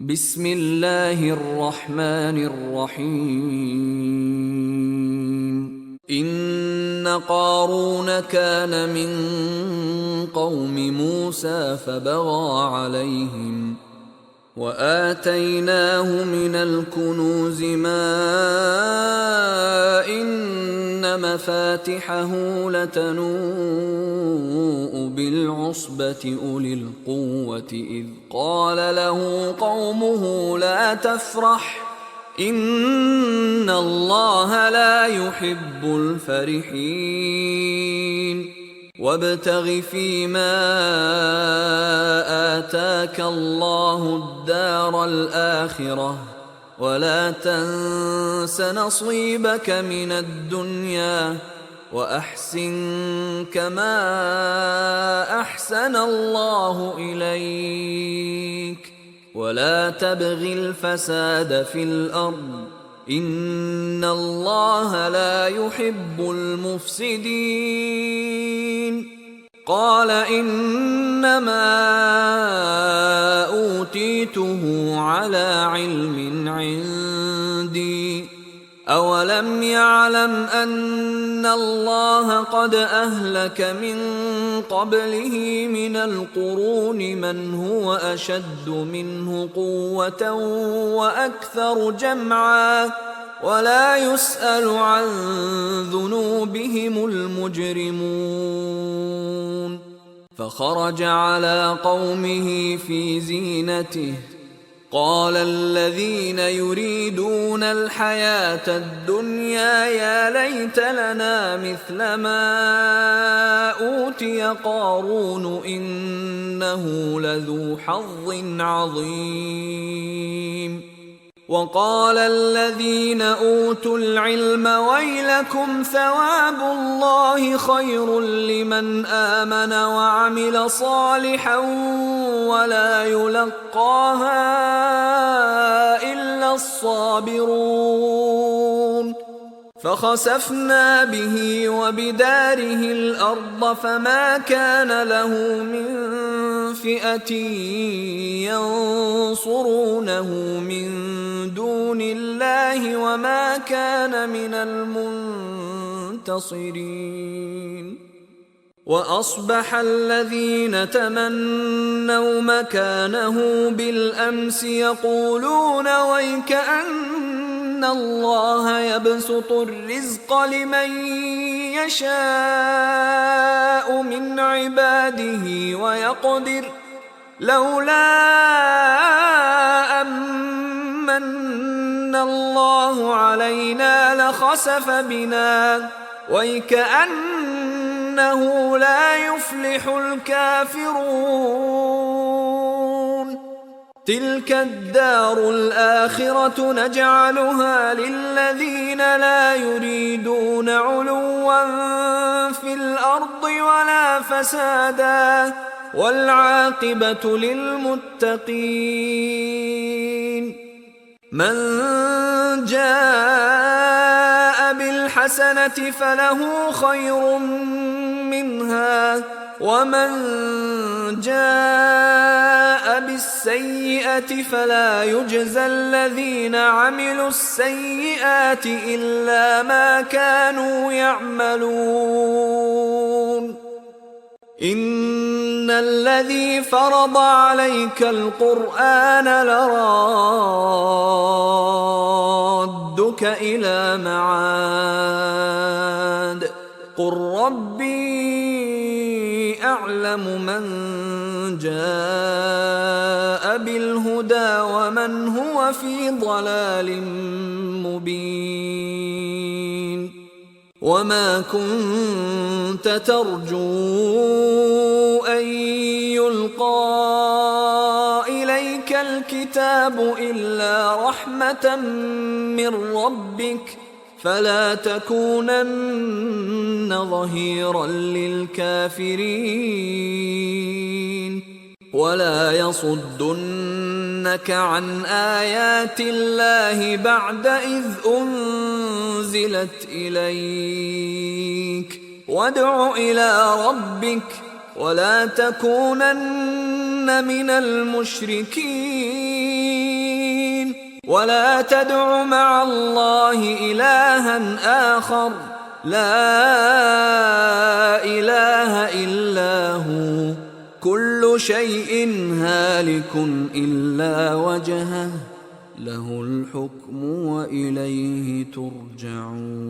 بسم الله الرحمن الرحيم. إن قارون كان من قوم موسى فبغى عليهم وآتيناه من الكنوز ما إن مفاتحه لتنوء بالعصبة أولي القوة إذ قال له قومه لا تفرح إن الله لا يحب الفرحين وابتغ فيما آتاك الله الدار الآخرة ولا تنس نصيبك من الدنيا وأحسن كما أحسن الله إليك ولا تبغ الفساد في الأرض إن الله لا يحب المفسدين. قال إنما أوتيته على علم عندي أولم يعلم أن الله قد أهلك من قبله من القرون من هو أشد منه قوة وأكثر جمعا ولا يسأل عن ذنوبهم المجرمون. فخرج على قومه في زينته قال الذين يريدون الحياة الدنيا يا ليت لنا مثل ما أوتي قارون إنه لذو حظ عظيم. وقال الذين أوتوا العلم ويلكم ثواب الله خير لمن آمن وعمل صالحا ولا يلقاها إلا الصابرون. فخسفنا به وبداره الأرض فما كان له من فئة ينصرونه من دون الله وما كان من المنتصرين. وأصبح الذين تمنوا مكانه بالأمس يقولون ويكأن الله يبسط الرزق لمن يشاء من عباده ويقدر لولا أمن الله علينا لخسف بنا ويكأنه لا يفلح الكافرون. تلك الدار الآخرة نجعلها للذين لا يريدون علوا في الأرض ولا فسادا والعاقبة للمتقين. من جاء بالحسنة فله خير منها ومن جاء بالسيئة فلا يجزى الذين عملوا السيئات إلا ما كانوا يعملون. إن الذي فرض عليك القرآن لرادك إلى معاد قل ربي أعلم من جاء بالهدى ومن هو في ضلال مبين. وما كنت ترجو أن يلقى إليك الكتاب إلا رحمة من ربك فلا تكونن ظهيرا للكافرين. ولا يصدنك عن آيات الله بعد إذ أنزلت إليك وادع إلى ربك ولا تكونن من المشركين ولا تدع مع الله إلها آخر لا إله إلا هو كل شيء هالك إلا وجهه له الحكم وإليه ترجعون.